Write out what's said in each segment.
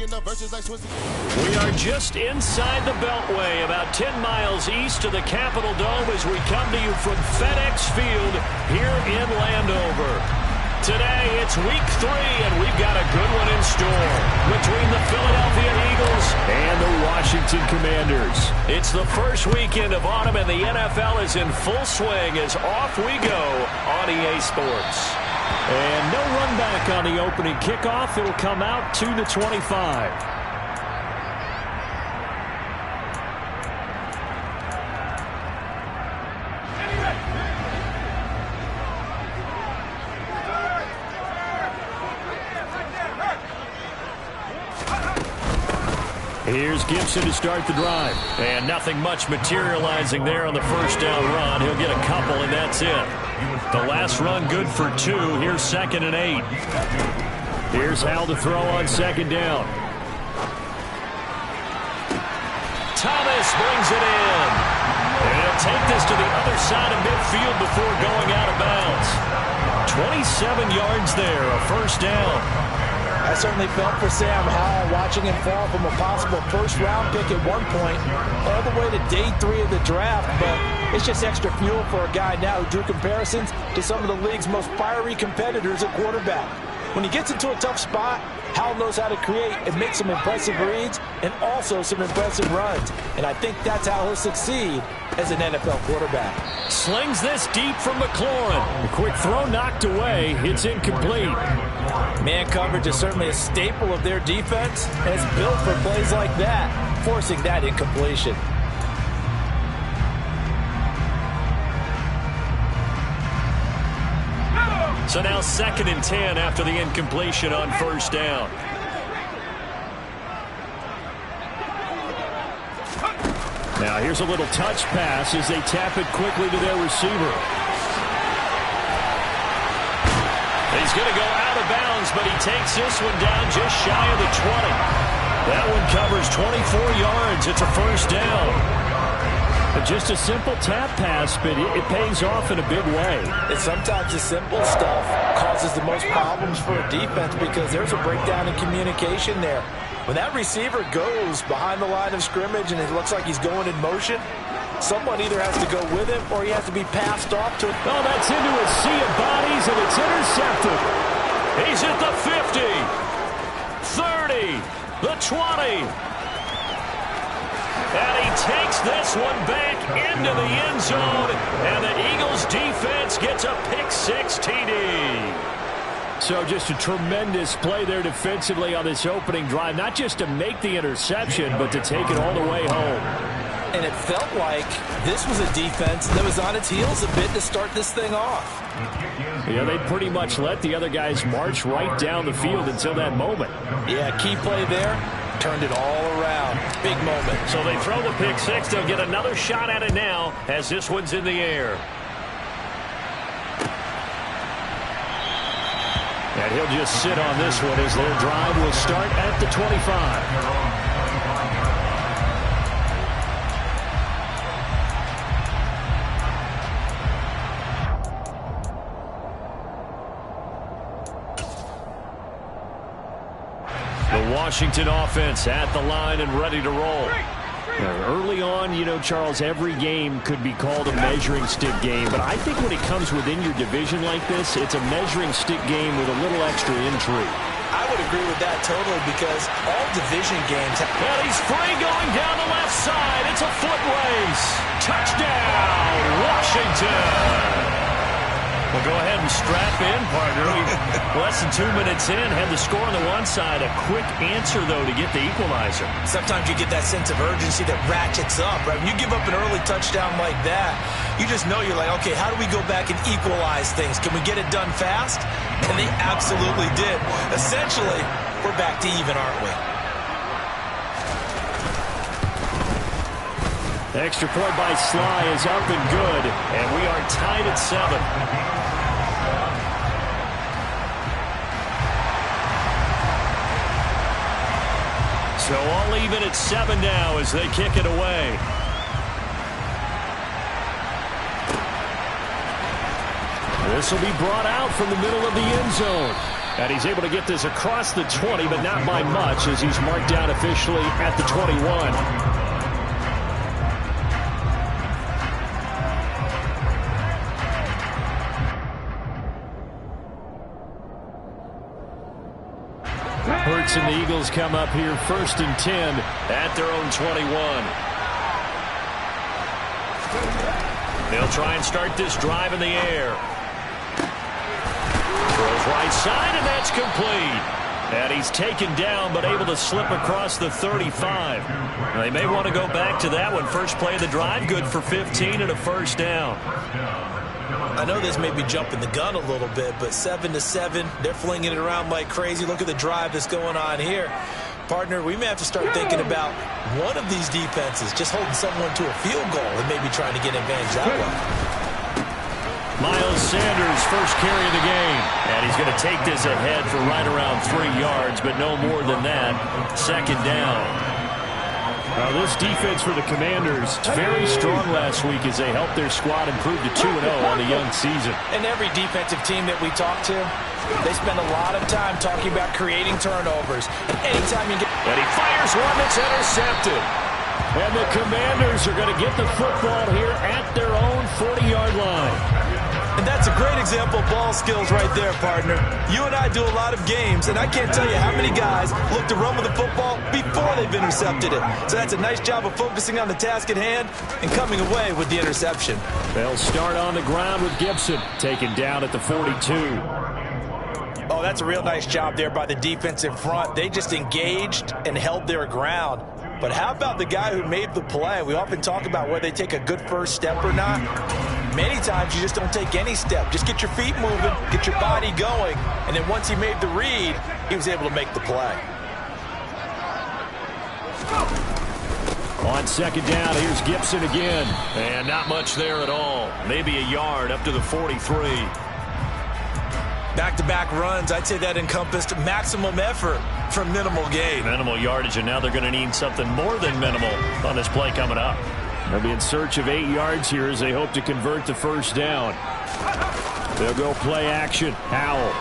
We are just inside the Beltway, about 10 miles east of the Capitol Dome as we come to you from FedEx Field here in Landover. Today, it's week 3, and we've got a good one in store between the Philadelphia Eagles and the Washington Commanders. It's the first weekend of autumn, and the NFL is in full swing as off we go on EA Sports. And no run back on the opening kickoff. It'll come out to the 25. Here's Gibson to start the drive. And nothing much materializing there on the first down run. He'll get a couple, and that's it. The last run good for 2. Here's 2nd and 8. Here's Hal to throw on 2nd down. Thomas brings it in. And he'll take this to the other side of midfield before going out of bounds. 27 yards there, a first down. I certainly felt for Sam Howell watching him fall from a possible first-round pick at one point all the way to day 3 of the draft, but it's just extra fuel for a guy now who drew comparisons to some of the league's most fiery competitors at quarterback. When he gets into a tough spot, Howell knows how to create and make some impressive reads and also some impressive runs, and I think that's how he'll succeed as an NFL quarterback. Slings this deep from McLaurin. A quick throw knocked away. It's incomplete. Man coverage is certainly a staple of their defense, and it's built for plays like that, forcing that incompletion. So now 2nd and 10 after the incompletion on first down. Now here's a little touch pass as they tap it quickly to their receiver. He's going to go out of bounds, but he takes this one down just shy of the 20. That one covers 24 yards. It's a first down. Just a simple tap pass, but it pays off in a big way. And sometimes the simple stuff causes the most problems for a defense because there's a breakdown in communication there. When that receiver goes behind the line of scrimmage and it looks like he's going in motion, someone either has to go with him or he has to be passed off to him. Oh, that's into a sea of bodies, and it's intercepted. He's at the 50, 30, the 20. And he takes this one back into the end zone, and the Eagles defense gets a pick-6 TD. So just a tremendous play there defensively on this opening drive, not just to make the interception, but to take it all the way home. And it felt like this was a defense that was on its heels a bit to start this thing off. Yeah, they pretty much let the other guys march right down the field until that moment. Yeah, key play there. Turned it all around. Big moment. So they throw the pick-6. They'll get another shot at it now as this one's in the air. And he'll just sit on this one as their drive will start at the 25. The Washington offense at the line and ready to roll. Early on, you know, Charles, every game could be called a measuring stick game, but I think when it comes within your division like this, it's a measuring stick game with a little extra intrigue. I would agree with that totally because all division games have... Well, he's free going down the left side. It's a foot race. Touchdown, Washington. Well, go ahead and strap in, partner. Less than 2 minutes in, had the score on the one side. A quick answer, though, to get the equalizer. Sometimes you get that sense of urgency that ratchets up, right? When you give up an early touchdown like that, you just know you're like, okay, how do we go back and equalize things? Can we get it done fast? And they absolutely did. Essentially, we're back to even, aren't we? Extra point by Sly is up and good, and we are tied at 7. So all even at 7 now as they kick it away. This will be brought out from the middle of the end zone. And he's able to get this across the 20, but not by much, as he's marked down officially at the 21. Hurts and the Eagles come up here 1st and 10 at their own 21. They'll try and start this drive in the air. Throws right side, and that's complete. And he's taken down, but able to slip across the 35. Now, they may want to go back to that one. First play of the drive, good for 15 and a first down. I know this may be jumping the gun a little bit, but 7-7, they're flinging it around like crazy. Look at the drive that's going on here. Partner, we may have to start thinking about one of these defenses just holding someone to a field goal and maybe trying to get advantage that way. Miles Sanders, first carry of the game. And he's going to take this ahead for right around 3 yards, but no more than that. 2nd down. Now, this defense for the Commanders, very strong last week as they helped their squad improve to 2-0 on the young season. And every defensive team that we talk to, they spend a lot of time talking about creating turnovers. And anytime you get... And he fires one that's intercepted. And the Commanders are going to get the football here at their own 40-yard line. And that's a great example of ball skills right there, partner. You and I do a lot of games, and I can't tell you how many guys look to run with the football before they've intercepted it. So that's a nice job of focusing on the task at hand and coming away with the interception. They'll start on the ground with Gibson, taken down at the 42. Oh, that's a real nice job there by the defensive front. They just engaged and held their ground. But how about the guy who made the play? We often talk about whether they take a good first step or not. Many times you just don't take any step. Just get your feet moving, get your body going, and then once he made the read, he was able to make the play. On 2nd down, here's Gibson again. And not much there at all. Maybe a yard up to the 43. Back-to-back runs, I'd say that encompassed maximum effort for minimal gain. Minimal yardage, and now they're going to need something more than minimal on this play coming up. They'll be in search of 8 yards here as they hope to convert the first down. They'll go play action. Howell.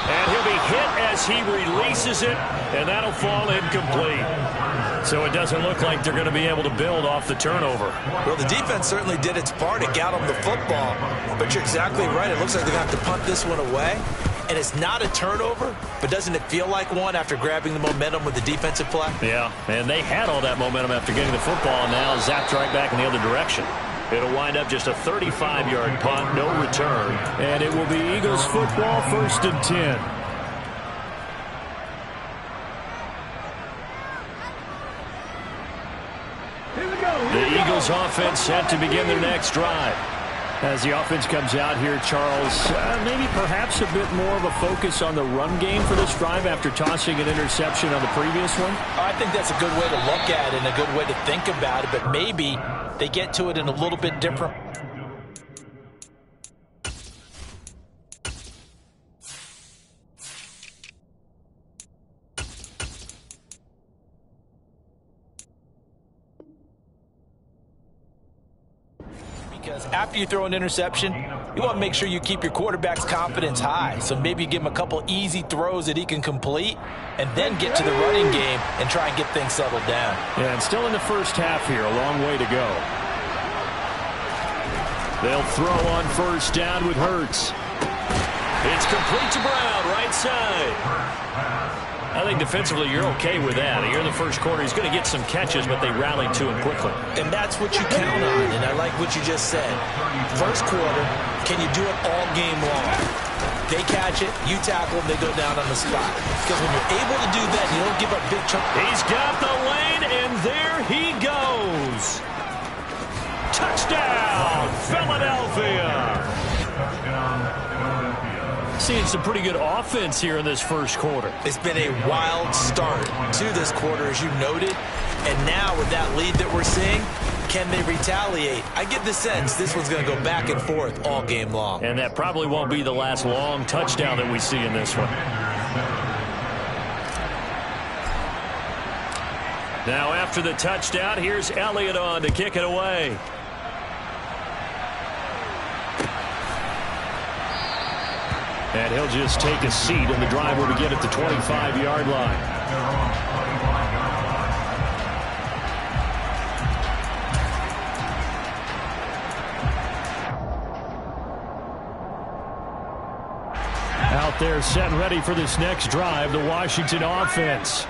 And he'll be hit as he releases it, and that'll fall incomplete. So it doesn't look like they're going to be able to build off the turnover. Well, the defense certainly did its part. It got them the football. But you're exactly right. It looks like they're going to have to punt this one away. And it's not a turnover, but doesn't it feel like one after grabbing the momentum with the defensive play? Yeah, and they had all that momentum after getting the football, and now zapped right back in the other direction. It'll wind up just a 35-yard punt, no return. And it will be Eagles football, 1st and 10. The Eagles offense set to begin their next drive. As the offense comes out here, Charles, maybe perhaps a bit more of a focus on the run game for this drive after tossing an interception on the previous one? I think that's a good way to look at it and a good way to think about it, but maybe they get to it in a little bit different. Because after you throw an interception, you want to make sure you keep your quarterback's confidence high. So maybe you give him a couple easy throws that he can complete and then get to the running game and try and get things settled down. Yeah, and still in the first half here, a long way to go. They'll throw on first down with Hurts. It's complete to Brown, right side. I think defensively you're okay with that. Here in the first quarter, he's going to get some catches, but they rallied to him quickly. And that's what you count on, and I like what you just said. First quarter, can you do it all game long? They catch it, you tackle them, they go down on the spot. Because when you're able to do that, you don't give up big chunks. He's got the lane, and there he goes. Touchdown, Philadelphia. Seeing some pretty good offense here in this first quarter. It's been a wild start to this quarter, as you noted. And now with that lead that we're seeing, can they retaliate? I get the sense this one's going to go back and forth all game long. And that probably won't be the last long touchdown that we see in this one. Now after the touchdown, here's Elliott on to kick it away. And he'll just take a seat, and the drive will begin at the 25-yard line. Out there set and ready for this next drive, the Washington offense.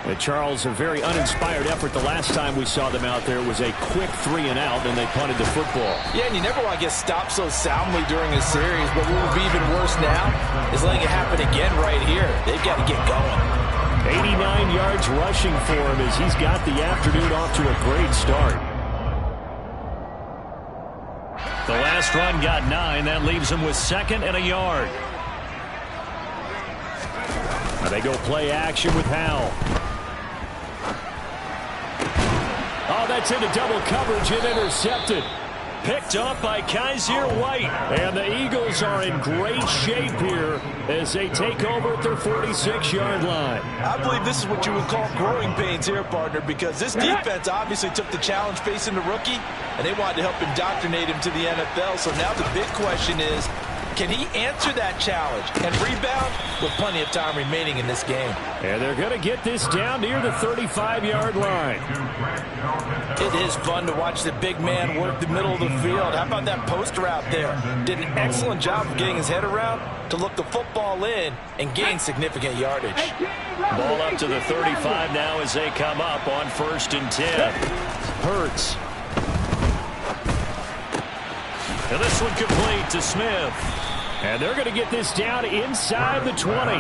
And Charles, a very uninspired effort. The last time we saw them out there was a quick 3-and-out, and they punted the football. Yeah, and you never want to get stopped so soundly during a series, but what would be even worse now is letting it happen again right here. They've got to get going. 89 yards rushing for him as he's got the afternoon off to a great start. The last run got 9. That leaves him with 2nd and a yard. Now they go play action with Howell. Oh, that's into double coverage and intercepted. Picked up by Kaiser White. And the Eagles are in great shape here as they take over at their 46-yard line. I believe this is what you would call growing pains here, partner, because this defense obviously took the challenge facing the rookie, and they wanted to help indoctrinate him to the NFL. So now the big question is, can he answer that challenge and rebound with plenty of time remaining in this game? And they're going to get this down near the 35-yard line. It is fun to watch the big man work the middle of the field. How about that post route there? Did an excellent job of getting his head around to look the football in and gain significant yardage. Ball up to the 35 now as they come up on 1st and 10. Hurts. And this one complete to Smith. And they're going to get this down inside the 20.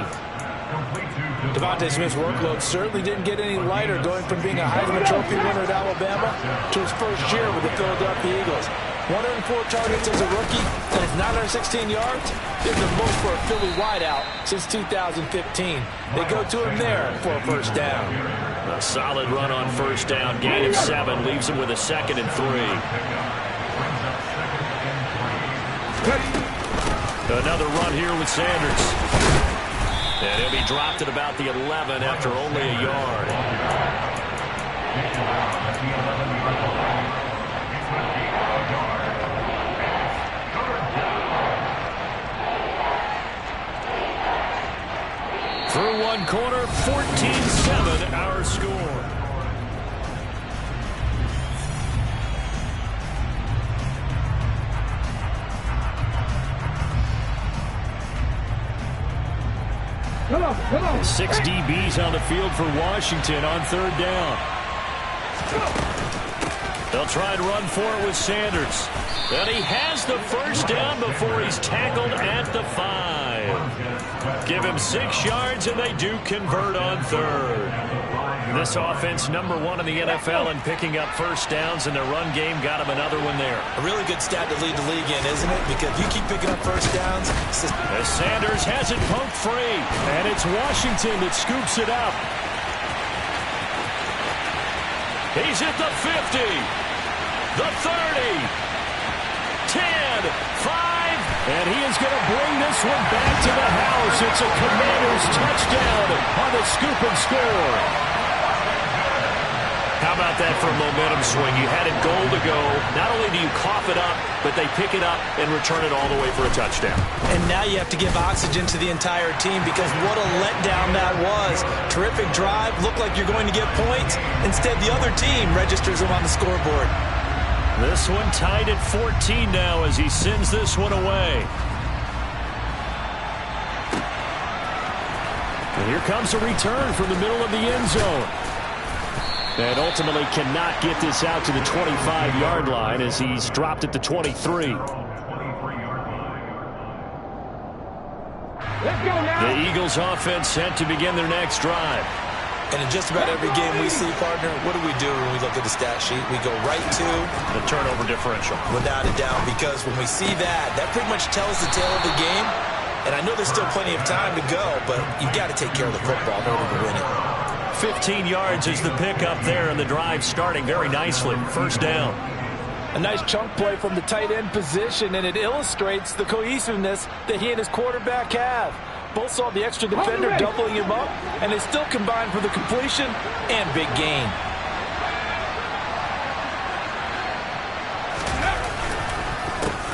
Devontae Smith's workload certainly didn't get any lighter, going from being a Heisman Trophy winner at Alabama to his first year with the Philadelphia Eagles. 104 targets as a rookie, and his 916 yards is the most for a Philly wideout since 2015. They go to him there for a first down. A solid run on first down. Gain of 7 leaves him with a 2nd and 3. Another run here with Sanders. And he'll be dropped at about the 11 after only a yard. Through one quarter, 14-7 our score. Come on. 6 DBs on the field for Washington on 3rd down. They'll try and run for it with Sanders. And he has the first down before he's tackled at the 5. Give him 6 yards, and they do convert on 3rd. This offense number 1 in the NFL in picking up first downs, and the run game got him another one there. A really good stat to lead the league in, isn't it? Because you keep picking up first downs. As Sanders has it poked free, and it's Washington that scoops it up. He's at the 50, the 30, 10, 5, and he is going to bring this one back to the house. It's a Commanders touchdown on the scoop and score. How about that for a momentum swing? You had it goal to go. Not only do you cough it up, but they pick it up and return it all the way for a touchdown. And now you have to give oxygen to the entire team, because what a letdown that was. Terrific drive. Looked like you're going to get points. Instead, the other team registers them on the scoreboard. This one tied at 14 now as he sends this one away. And here comes a return from the middle of the end zone. And ultimately cannot get this out to the 25-yard line as he's dropped at the 23. The Eagles offense set to begin their next drive. And in just about every game we see, partner, what do we do when we look at the stat sheet? We go right to the turnover differential. Without a doubt, because when we see that, that pretty much tells the tale of the game. And I know there's still plenty of time to go, but you've got to take care of the football in order to win it. 15 yards is the pickup there, and the drive starting very nicely. First down. A nice chunk play from the tight end position, and it illustrates the cohesiveness that he and his quarterback have. Both saw the extra defender doubling him up, and they still combined for the completion and big gain.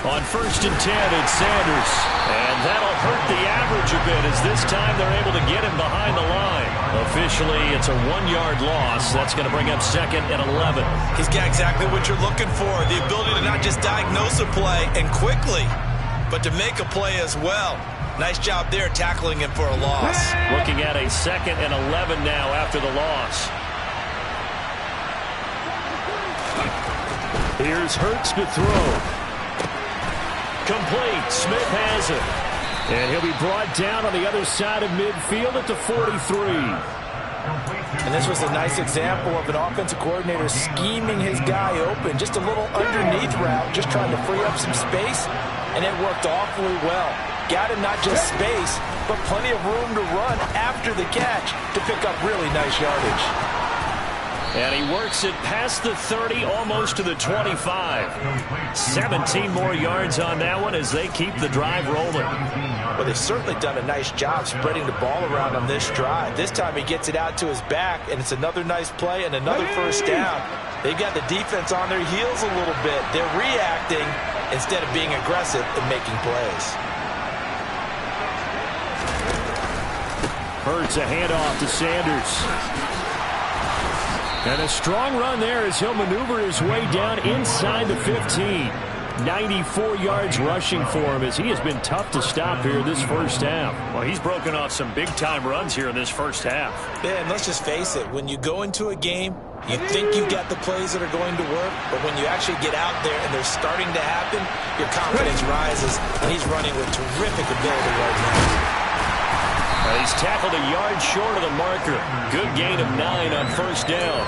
On 1st and 10, it's Sanders. And that'll hurt the average a bit as this time they're able to get him behind the line. Officially, it's a 1-yard loss. That's going to bring up 2nd and 11. He's got exactly what you're looking for, the ability to not just diagnose a play and quickly, but to make a play as well. Nice job there tackling him for a loss. Looking at a 2nd and 11 now after the loss. Here's Hurts to throw. Complete. Smith has it. And he'll be brought down on the other side of midfield at the 43. And this was a nice example of an offensive coordinator scheming his guy open. Just a little underneath route, just trying to free up some space, and it worked awfully well. Got him not just space, but plenty of room to run after the catch to pick up really nice yardage. And he works it past the 30, almost to the 25. 17 more yards on that one as they keep the drive rolling. Well, they've certainly done a nice job spreading the ball around on this drive. This time he gets it out to his back, and it's another nice play and another first down. They've got the defense on their heels a little bit. They're reacting instead of being aggressive and making plays. Hurts a handoff to Sanders. And a strong run there as he'll maneuver his way down inside the 15. 94 yards rushing for him as he has been tough to stop here this first half. Well, he's broken off some big-time runs here in this first half. Yeah, and let's just face it. When you go into a game, you think you've got the plays that are going to work, but when you actually get out there and they're starting to happen, your confidence rises, and he's running with terrific ability right now. He's tackled a yard short of the marker. Good gain of 9 on first down.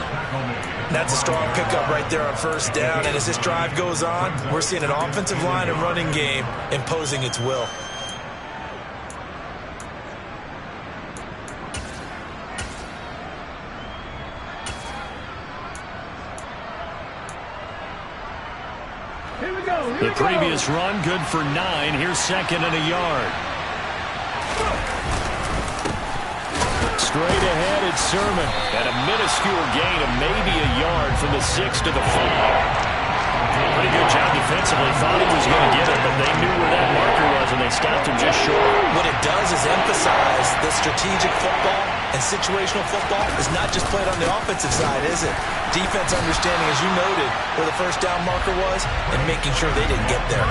That's a strong pickup right there on first down. And as this drive goes on, we're seeing an offensive line and running game imposing its will. Here we go. The previous run good for 9. Here's 2nd and a yard. Straight ahead, it's Sermon. And a minuscule gain of maybe a yard from the 6 to the 5. Pretty good job defensively. Thought he was going to get it, but they knew where that marker was, and they stopped him just short. What it does is emphasize that strategic football and situational football is not just played on the offensive side, is it? Defense understanding, as you noted, where the first down marker was and making sure they didn't get there.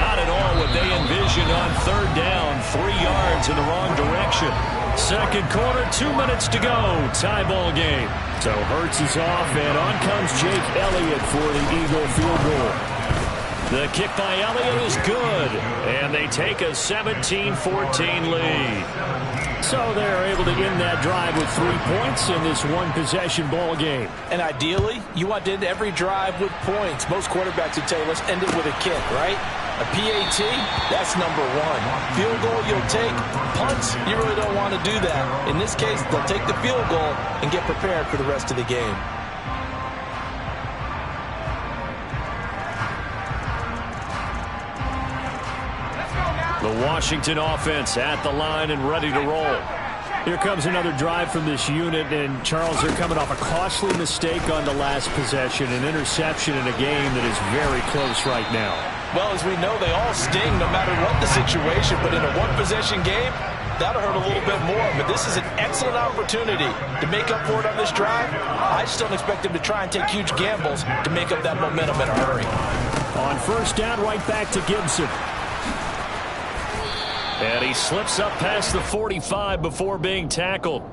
Not at all what they envisioned on 3rd down. 3 yards in the wrong direction. Second quarter, 2 minutes to go. Tie ball game. So Hurts is off, and on comes Jake Elliott for the Eagle field goal. The kick by Elliott is good, and they take a 17-14 lead. So they're able to end that drive with 3 points in this one-possession ball game. And ideally, you want to end every drive with points. Most quarterbacks would tell you, let's end it with a kick, right? A PAT, that's number 1. Field goal, you'll take. Punts, you really don't want to do that. In this case, they'll take the field goal and get prepared for the rest of the game. The Washington offense at the line and ready to roll. Here comes another drive from this unit, and Charles, they're coming off a costly mistake on the last possession, an interception in a game that is very close right now. Well, as we know, they all sting no matter what the situation, but in a one-possession game, that'll hurt a little bit more. But this is an excellent opportunity to make up for it on this drive. I just don't expect them to try and take huge gambles to make up that momentum in a hurry. On first down, right back to Gibson. And he slips up past the 45 before being tackled.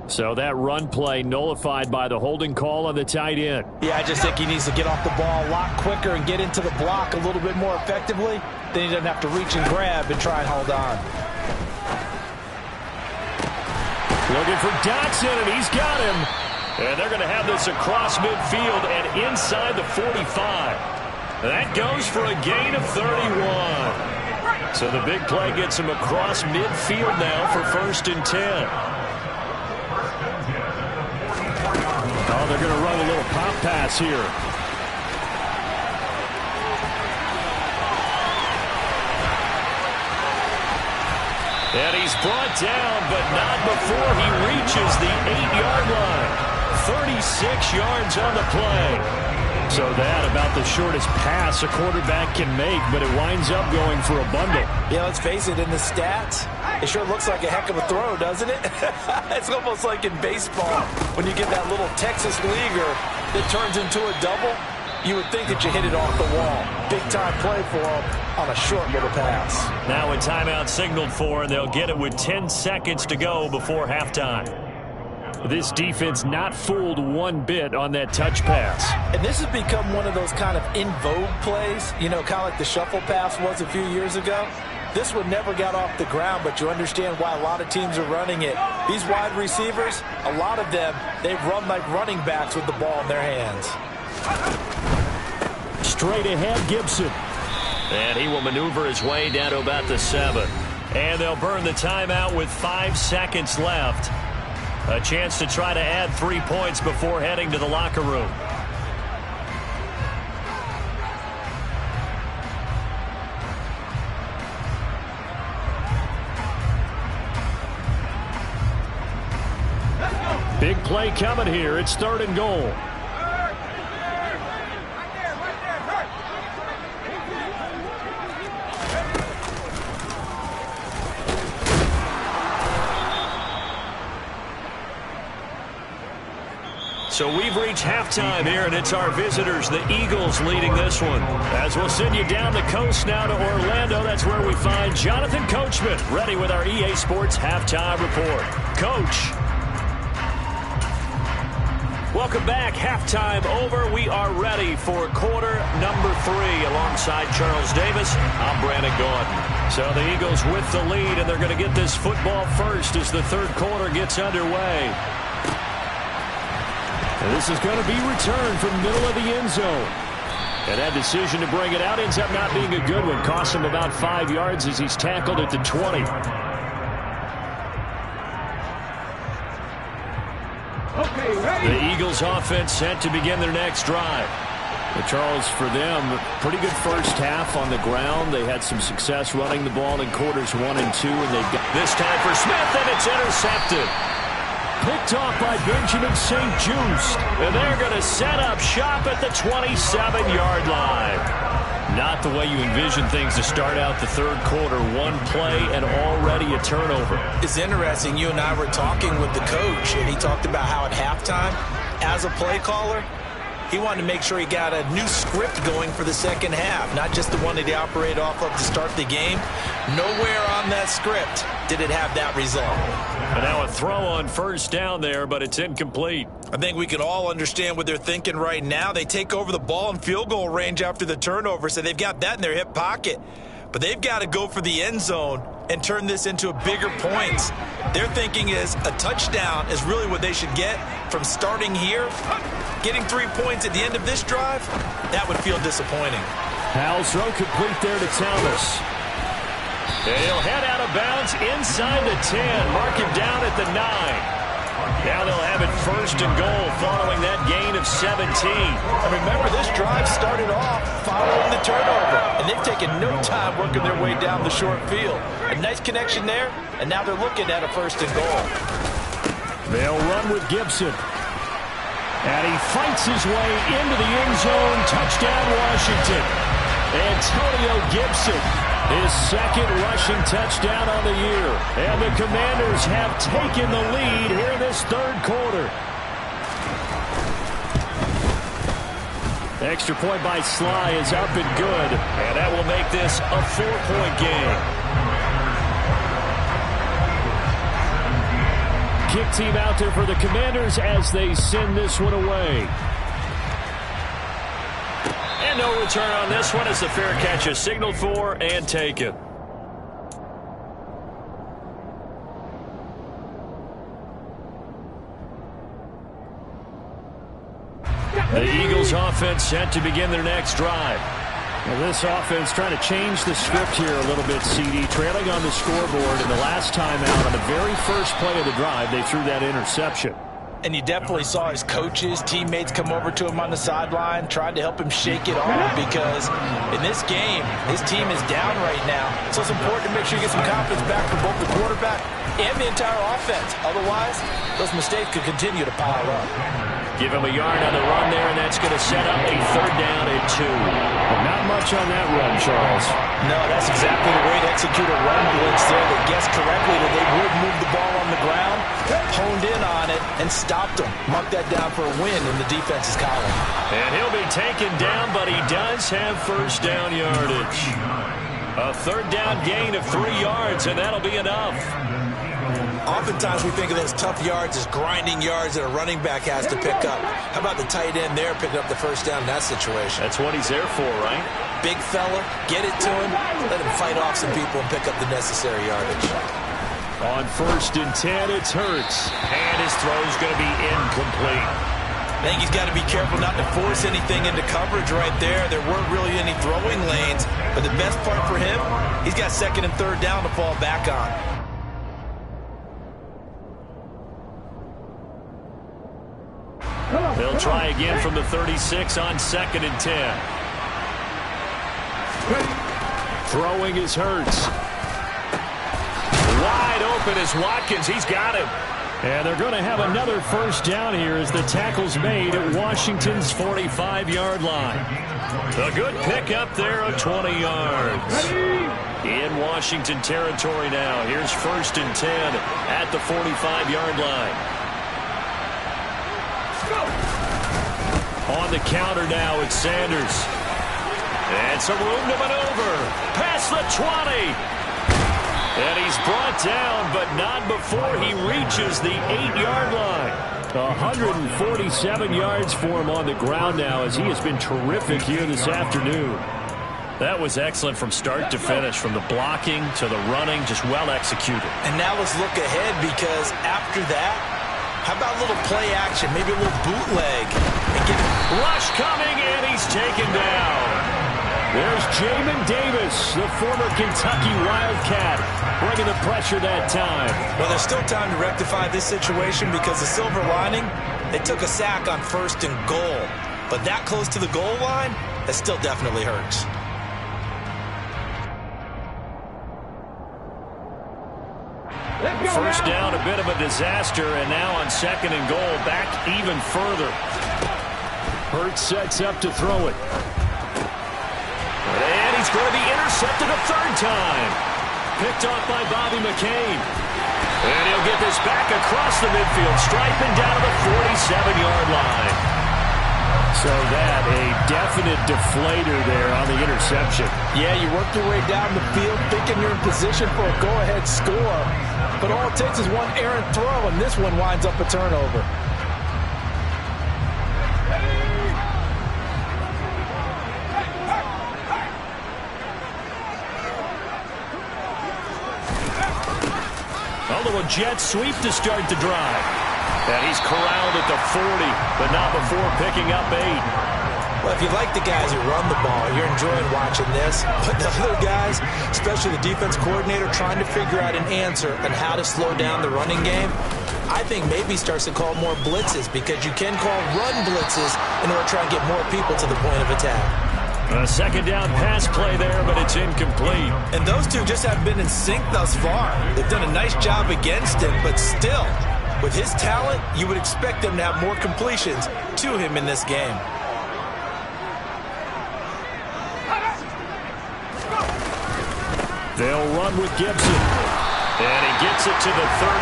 So that run play nullified by the holding call on the tight end. Yeah, I just think he needs to get off the ball a lot quicker and get into the block a little bit more effectively. Then he doesn't have to reach and grab and try and hold on. Looking for Dotson, and he's got him. And they're going to have this across midfield and inside the 45. That goes for a gain of 31. So the big play gets him across midfield now for 1st and 10. Oh, they're going to run a little pop pass here. And he's brought down, but not before he reaches the 8-yard line. 36 yards on the play. So that about the shortest pass a quarterback can make, but it winds up going for a bundle. Yeah, let's face it, in the stats, it sure looks like a heck of a throw, doesn't it? It's almost like in baseball when you get that little Texas leaguer that turns into a double. You would think that you hit it off the wall. Big-time play for him on a short little pass. Now a timeout signaled for, and they'll get it with 10 seconds to go before halftime. This defense not fooled one bit on that touch pass. And this has become one of those kind of in vogue plays, you know, kind of like the shuffle pass was a few years ago. This one never got off the ground, but you understand why a lot of teams are running it. These wide receivers, a lot of them, they run like running backs with the ball in their hands. Straight ahead, Gibson. And he will maneuver his way down to about the 7. And they'll burn the timeout with 5 seconds left. A chance to try to add 3 points before heading to the locker room. Big play coming here. It's 3rd and goal. So we've reached halftime here, and it's our visitors, the Eagles, leading this one. As we'll send you down the coast now to Orlando, that's where we find Jonathan Coachman, ready with our EA Sports Halftime Report. Coach. Welcome back. Halftime over. We are ready for quarter number 3. Alongside Charles Davis, I'm Brandon Gaudin. So the Eagles with the lead, and they're going to get this football first as the 3rd quarter gets underway. And this is going to be returned from middle of the end zone. And that decision to bring it out ends up not being a good one. Costs him about 5 yards as he's tackled at the 20. Okay, ready. The Eagles offense set to begin their next drive. But Charles, for them, pretty good first half on the ground. They had some success running the ball in quarters 1 and 2. And they've got this time for Smith, and it's intercepted. Picked off by Benjamin St. Juste. And they're going to set up shop at the 27-yard line. Not the way you envision things to start out the 3rd quarter. 1 play and already a turnover. It's interesting. You and I were talking with the coach, and he talked about how at halftime, as a play caller, he wanted to make sure he got a new script going for the second half, not just the one that he operated off of to start the game. Nowhere on that script did it have that result. And now a throw on first down there, but it's incomplete. I think we can all understand what they're thinking right now. They take over the ball in field goal range after the turnover, so they've got that in their hip pocket. But they've got to go for the end zone and turn this into a bigger points. Their thinking is a touchdown is really what they should get from starting here. Getting 3 points at the end of this drive, that would feel disappointing. Powell's throw complete there to Thomas. And he'll head out of bounds inside the 10. Mark him down at the 9. Now they'll have it 1st and goal following that gain of 17. And remember, this drive started off following the turnover, and they've taken no time working their way down the short field. A nice connection there, and now they're looking at a 1st and goal. They'll run with Gibson. And he fights his way into the end zone. Touchdown, Washington. Antonio Gibson, his 2nd rushing touchdown on the year. And the Commanders have taken the lead here this 3rd quarter. Extra point by Sly is up and good. And that will make this a 4-point game. Kick team out there for the Commanders as they send this one away. And no return on this one as the fair catch is signaled for and taken. The Eagles offense set to begin their next drive. Well, this offense trying to change the script here a little bit, CD. Trailing on the scoreboard, and the last time out on the very first play of the drive, they threw that interception. And you definitely saw his coaches, teammates come over to him on the sideline, tried to help him shake it off because in this game, his team is down right now. So it's important to make sure you get some confidence back from both the quarterback and the entire offense. Otherwise, those mistakes could continue to pile up. Give him a yard on the run there, and that's going to set up a 3rd down and 2. Well, not much on that run, Charles. No, that's exactly the way to execute a run blitz there. They guessed correctly that they would move the ball on the ground, honed in on it, and stopped them. Marked that down for a win in the defense's column. And he'll be taken down, but he does have 1st down yardage. A 3rd down gain of 3 yards, and that'll be enough. Oftentimes we think of those tough yards as grinding yards that a running back has to pick up. How about the tight end there picking up the 1st down in that situation? That's what he's there for, right? Big fella, get it to him, let him fight off some people and pick up the necessary yardage. On 1st and 10, it's Hurts. And his throw's going to be incomplete. I think he's got to be careful not to force anything into coverage right there. There weren't really any throwing lanes, but the best part for him, he's got 2nd and 3rd down to fall back on. They'll try again from the 36 on 2nd and 10. Throwing is Hurts. Wide open is Watkins. He's got him. And they're going to have another 1st down here as the tackle's made at Washington's 45-yard line. A good pickup there of 20 yards. In Washington territory now. Here's 1st and 10 at the 45-yard line. On the counter now, it's Sanders. And some room to maneuver. Past the 20. And he's brought down, but not before he reaches the 8-yard line. 147 yards for him on the ground now as he has been terrific here this afternoon. That was excellent from start to finish, from the blocking to the running, just well executed. And now let's look ahead, because after that, how about a little play action, maybe a little bootleg? And get rush coming, and he's taken down. There's Jamin Davis, the former Kentucky Wildcat, bringing the pressure that time. Well, there's still time to rectify this situation, because the silver lining, they took a sack on 1st and goal. But that close to the goal line, that still definitely hurts. First down, a bit of a disaster, and now on 2nd and goal, back even further. Hurts sets up to throw it. And he's going to be intercepted a 3rd time. Picked off by Bobby McCain. And he'll get this back across the midfield, striping down to the 47-yard line. So that, a definite deflator there on the interception. Yeah, you work your way down the field thinking you're in position for a go-ahead score. But all it takes is one errant throw, and this one winds up a turnover. Although a jet sweep to start the drive. And he's corralled at the 40, but not before picking up 8. Well, if you like the guys who run the ball, you're enjoying watching this. But the other guys, especially the defense coordinator, trying to figure out an answer on how to slow down the running game, I think maybe starts to call more blitzes, because you can call run blitzes in order to try and get more people to the point of attack. A 2nd down pass play there, but it's incomplete. And those two just haven't been in sync thus far. They've done a nice job against him, but still, with his talent, you would expect them to have more completions to him in this game. They'll run with Gibson. And he gets it to the 34.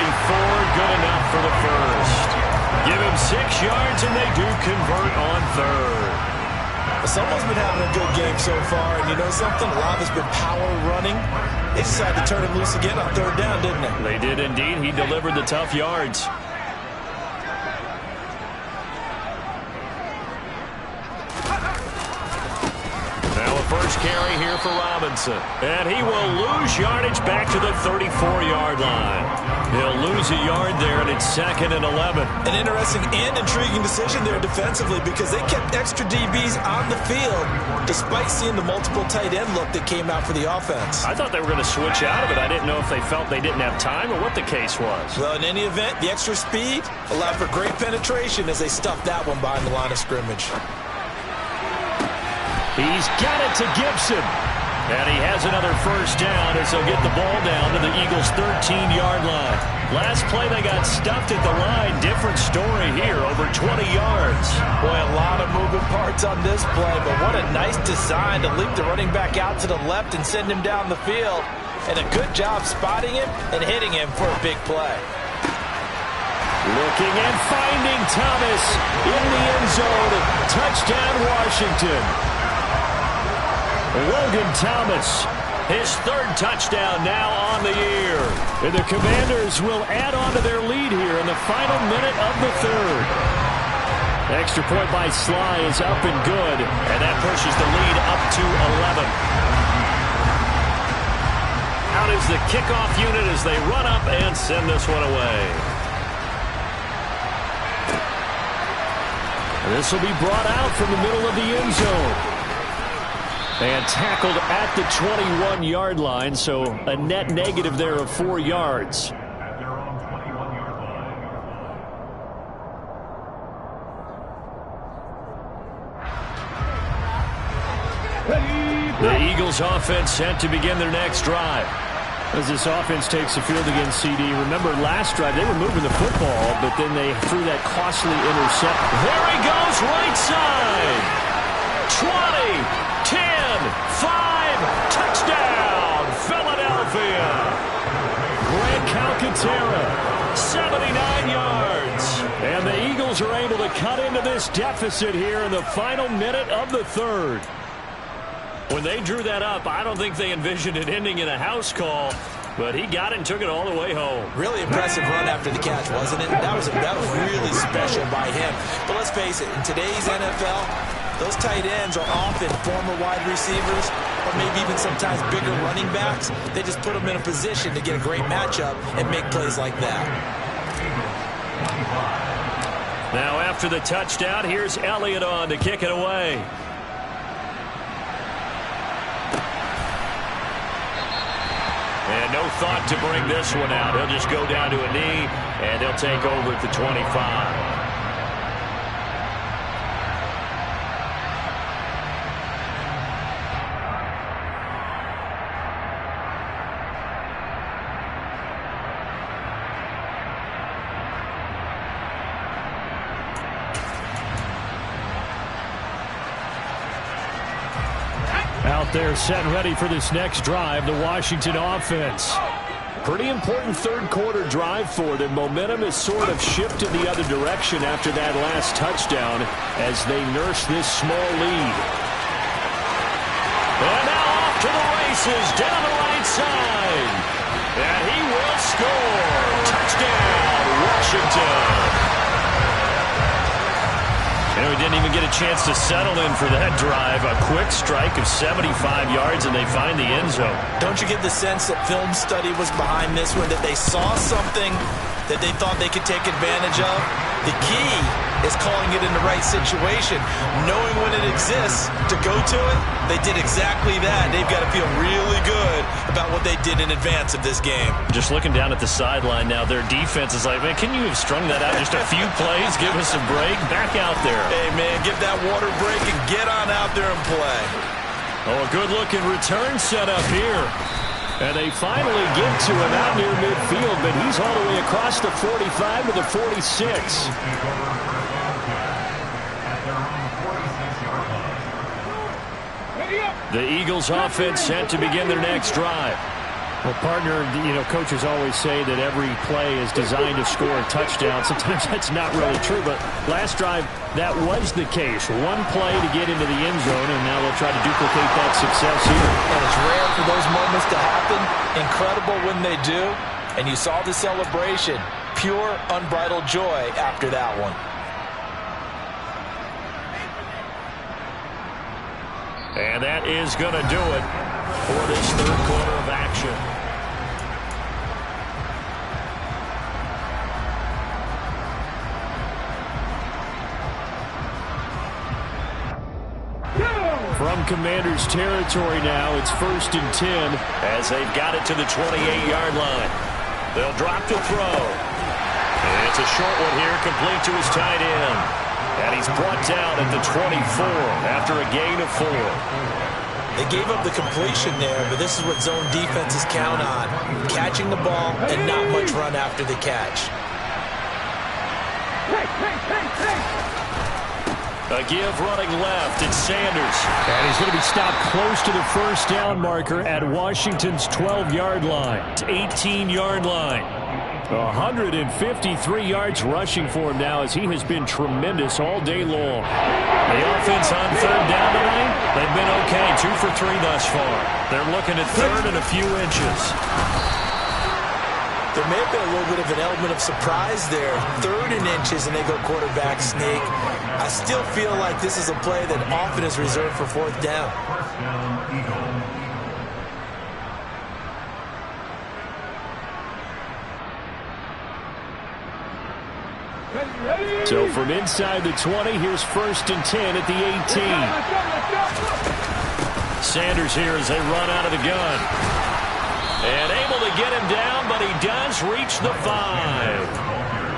Good enough for the 1st. Give him 6 yards, and they do convert on 3rd. Someone's been having a good game so far, and you know something? A lot has been power running. They decided to turn him loose again on 3rd down, didn't they? They did indeed. He delivered the tough yards. Now a first carry here for Robinson. And he will lose yardage back to the 34-yard line. He'll lose a yard there, and it's 2nd and 11. An interesting and intriguing decision there defensively, because they kept extra DBs on the field despite seeing the multiple tight end look that came out for the offense. I thought they were going to switch out of it. I didn't know if they felt they didn't have time or what the case was. Well, in any event, the extra speed allowed for great penetration as they stuffed that one behind the line of scrimmage. He's got it to Gibson. And he has another first down as they'll get the ball down to the Eagles' 13-yard line. Last play they got stuffed at the line. Different story here, over 20 yards. Boy, a lot of moving parts on this play, but what a nice design to leap the running back out to the left and send him down the field. And a good job spotting him and hitting him for a big play. Looking and finding Thomas in the end zone. Touchdown, Washington. Logan Thomas, his third touchdown now on the year. And the Commanders will add on to their lead here in the final minute of the third. Extra point by Sly is up and good. And that pushes the lead up to 11. Out is the kickoff unit as they run up and send this one away. This will be brought out from the middle of the end zone. And tackled at the 21-yard line, so a net negative there of 4 yards. The Eagles offense set to begin their next drive. As this offense takes the field against CD, remember last drive they were moving the football, but then they threw that costly intercept. There he goes, right side. 20, 10, 5, touchdown, Philadelphia. Grant Calcaterra, 79 yards. And the Eagles are able to cut into this deficit here in the final minute of the third. When they drew that up, I don't think they envisioned it ending in a house call, but he got it and took it all the way home. Really impressive run after the catch, wasn't it? That was really special by him. But let's face it, in today's NFL, those tight ends are often former wide receivers or maybe even sometimes bigger running backs. They just put them in a position to get a great matchup and make plays like that. Now after the touchdown, here's Elliott on to kick it away. And no thought to bring this one out. He'll just go down to a knee, and they'll take over at the 25. Out there set and ready for this next drive, the Washington offense. Pretty important third quarter drive for them. Momentum has sort of shifted the other direction after that last touchdown as they nurse this small lead. And now off to the races down the right side. And he will score. Touchdown, Washington. And we didn't even get a chance to settle in for that drive. A quick strike of 75 yards, and they find the end zone. Don't you get the sense that film study was behind this one, that they saw something that they thought they could take advantage of? The key is calling it in the right situation, knowing when it exists to go to it. They did exactly that. They've got to feel really good about what they did in advance of this game. Just looking down at the sideline now, their defense is like, man, can you have strung that out just a few plays? Give us a break. Back out there. Hey, man, give that water break and get on out there and play. Oh, a good-looking return set up here. And they finally get to him out near midfield, but he's all the way across the 45 to the 46. The Eagles offense set to begin their next drive. Well, partner, coaches always say that every play is designed to score a touchdown. Sometimes that's not really true, but last drive, that was the case. One play to get into the end zone, and now they'll try to duplicate that success here. And it's rare for those moments to happen. Incredible when they do. And you saw the celebration. Pure, unbridled joy after that one. And that is going to do it for this third quarter of action. From Commanders territory now, it's 1st and 10. As they've got it to the 28-yard line. They'll drop to throw. And it's a short one here, complete to his tight end. And he's brought down at the 24 after a gain of 4. They gave up the completion there, but this is what zone defenses count on. Catching the ball and not much run after the catch. A give running left. It's Sanders. And he's going to be stopped close to the first down marker at Washington's 12-yard line. 18-yard line. 153 yards rushing for him now as he has been tremendous all day long. The offense on third down tonight, they've been okay. 2 for 3 thus far. They're looking at third and a few inches. There may have been a little bit of an element of surprise there. 3rd and inches, and they go quarterback sneak. I still feel like this is a play that often is reserved for 4th down. So from inside the 20, here's 1st and 10 at the 18. Sanders here as they run out of the gun. And able to get him down, but he does reach the 5.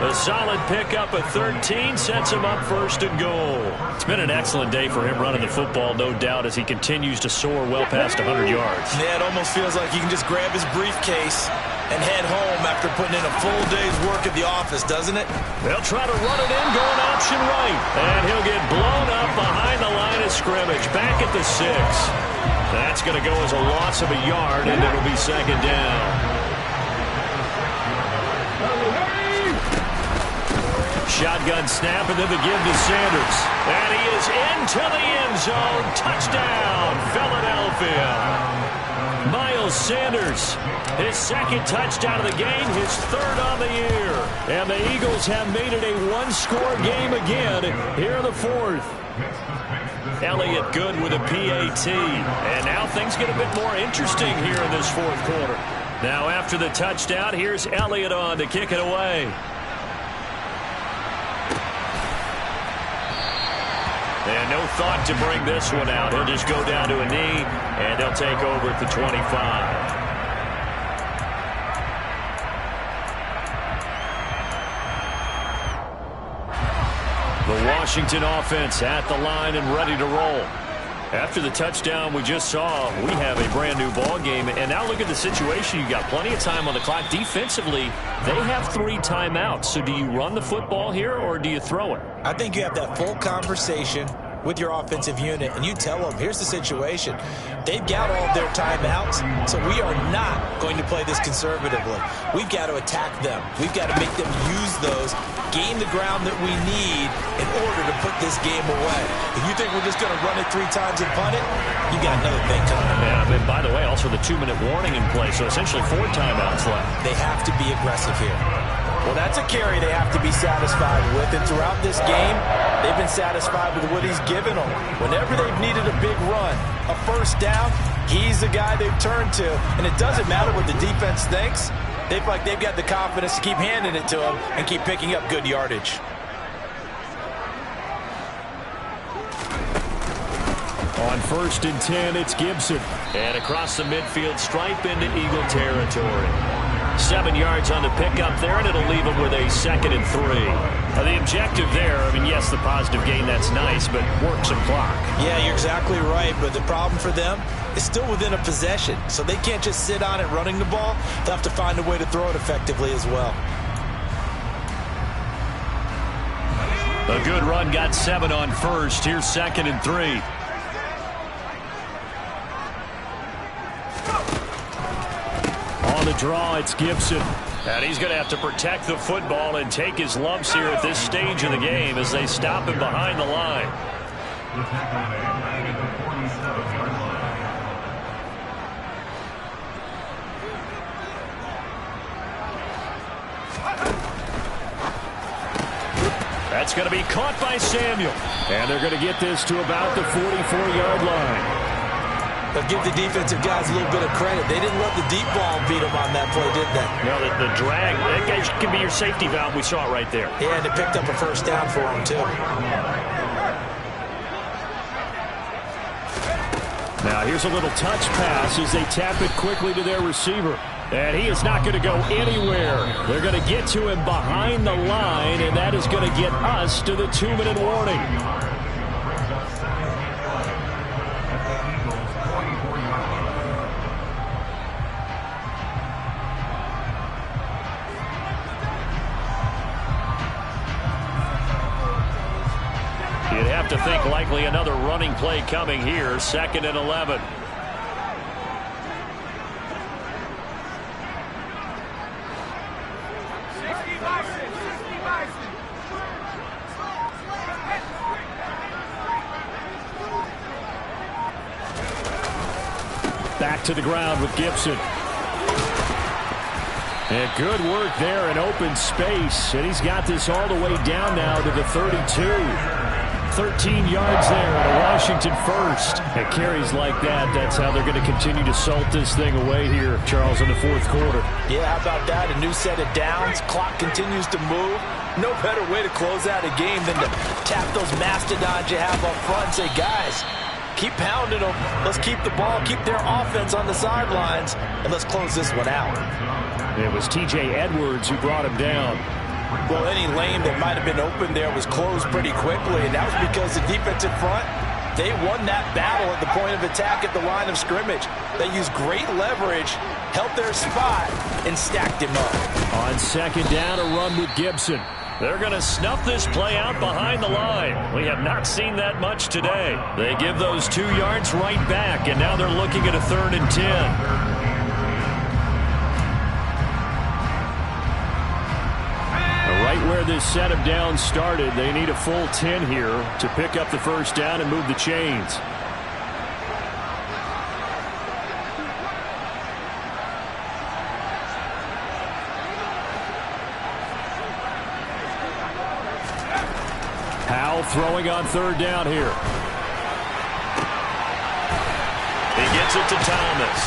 A solid pickup at 13 sets him up 1st and goal. It's been an excellent day for him running the football, no doubt, as he continues to soar well past 100 yards. Yeah, it almost feels like he can just grab his briefcase and head home after putting in a full day's work at the office, doesn't it? They'll try to run it in, going option right. And he'll get blown up behind the line of scrimmage, back at the 6. That's going to go as a loss of a yard, and it'll be 2nd down. Shotgun snap, and then the give to Sanders. And he is into the end zone. Touchdown, Philadelphia. Miles Sanders, his 2nd touchdown of the game, his 3rd on the year. And the Eagles have made it a 1-score game again here in the 4th. Elliott good with a PAT. And now things get a bit more interesting here in this 4th quarter. Now after the touchdown, here's Elliott on to kick it away. And no thought to bring this one out. He'll just go down to a knee, and they'll take over at the 25. The Washington offense at the line and ready to roll. After the touchdown we just saw, we have a brand new ball game. And now look at the situation. You got plenty of time on the clock. Defensively, they have 3 timeouts. So do you run the football here or do you throw it? I think you have that full conversation with your offensive unit, and you tell them, here's the situation. They've got all of their timeouts, so we are not going to play this conservatively. We've got to attack them. We've got to make them use those, gain the ground that we need in order to put this game away. If you think we're just going to run it 3 times and punt it, you got another thing coming. Yeah, and by the way, also the 2-minute warning in play, so essentially 4 timeouts left. They have to be aggressive here. Well, that's a carry they have to be satisfied with. And throughout this game, they've been satisfied with what he's given them. Whenever they've needed a big run, a 1st down, he's the guy they've turned to. And it doesn't matter what the defense thinks. They feel like they've got the confidence to keep handing it to him and keep picking up good yardage. On 1st and 10, it's Gibson. And across the midfield stripe into Eagle territory. 7 yards on the pickup there, and it'll leave them with a 2nd and 3. The objective there, I mean, yes, the positive gain, that's nice, but work some clock. Yeah, you're exactly right, but the problem for them is still within a possession, so they can't just sit on it running the ball. They'll have to find a way to throw it effectively as well. A good run, got 7 on 1st. Here's 2nd and 3. On the draw, it's Gibson. And he's going to have to protect the football and take his lumps here at this stage of the game as they stop him behind the line. That's going to be caught by Samuel. And they're going to get this to about the 44-yard line. But give the defensive guys a little bit of credit. They didn't let the deep ball beat them on that play, did they? No, the drag, that guy can be your safety valve. We saw it right there. Yeah, and it picked up a 1st down for them, too. Now here's a little touch pass as they tap it quickly to their receiver. And he is not going to go anywhere. They're going to get to him behind the line, and that is going to get us to the 2-minute warning. have to think likely another running play coming here. 2nd and 11. Back to the ground with Gibson. And good work there in open space. And he's got this all the way down now to the 32. 13 yards there and a Washington first. And carries like that, that's how they're going to continue to salt this thing away here, Charles, in the 4th quarter. Yeah, how about that? A new set of downs. Clock continues to move. No better way to close out a game than to tap those mastodons you have up front and say, guys, keep pounding them. Let's keep the ball, keep their offense on the sidelines, and let's close this one out. It was T.J. Edwards who brought him down. Well, any lane that might have been open there was closed pretty quickly, and that was because the defensive front, they won that battle at the point of attack at the line of scrimmage. They used great leverage, held their spot, and stacked him up. On 2nd down, a run with Gibson. They're going to snuff this play out behind the line. We have not seen that much today. They give those 2 yards right back, and now they're looking at a 3rd and 10. Right where this set of downs started, they need a full 10 here to pick up the 1st down and move the chains. Howell throwing on 3rd down here. He gets it to Thomas.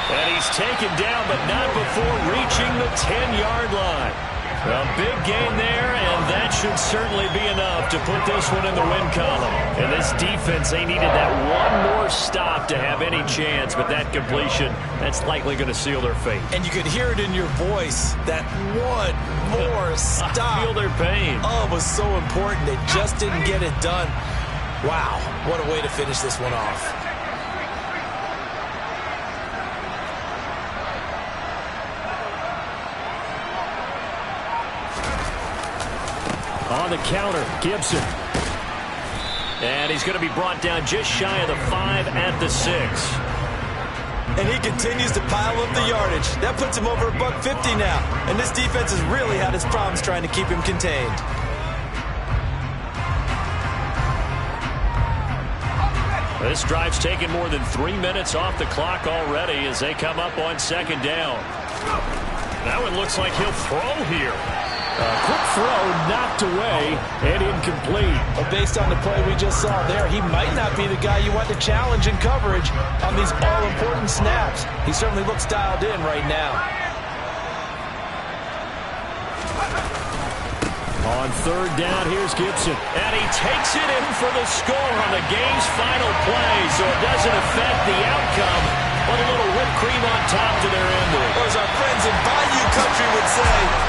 And he's taken down, but not before reaching the 10-yard line. A big gain there, and that should certainly be enough to put this one in the win column. And this defense, they needed that one more stop to have any chance, but that completion, that's likely going to seal their fate. And you could hear it in your voice, that one more stop. I feel their pain. Oh, it was so important. They just didn't get it done. Wow, what a way to finish this one off. On the counter, Gibson. And he's going to be brought down just shy of the 5 at the 6. And he continues to pile up the yardage. That puts him over $150 now. And this defense has really had its problems trying to keep him contained. This drive's taken more than 3 minutes off the clock already as they come up on 2nd down. That one looks like he'll throw here. A quick throw knocked away and incomplete. Well, based on the play we just saw there, he might not be the guy you want to challenge in coverage on these all-important snaps. He certainly looks dialed in right now. On 3rd down, here's Gibson. And he takes it in for the score on the game's final play, so it doesn't affect the outcome, but a little whipped cream on top to their ending. Or as our friends in Bayou Country would say,